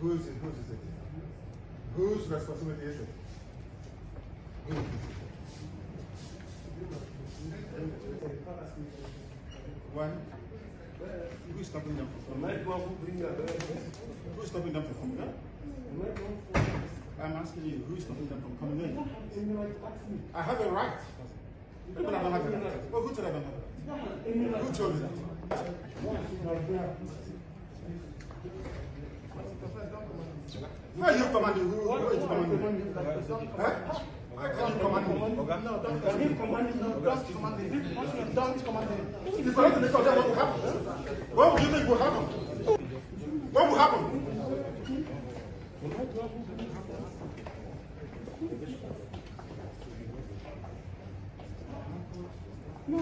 Whose is it? Whose responsibility is it? One. Who is stopping them from coming? Who is stopping them from coming in? I'm asking you, who is stopping them from coming in? I have a right. But I don't have a right. Well, who told I don't have a right? Who told you that? Who are you commanding? Who are you commanding? Huh? Why can you command me? No, don't command me. Don't command me. Don't command me. If you connect to this, what will happen? What do you think will happen? What will happen? No.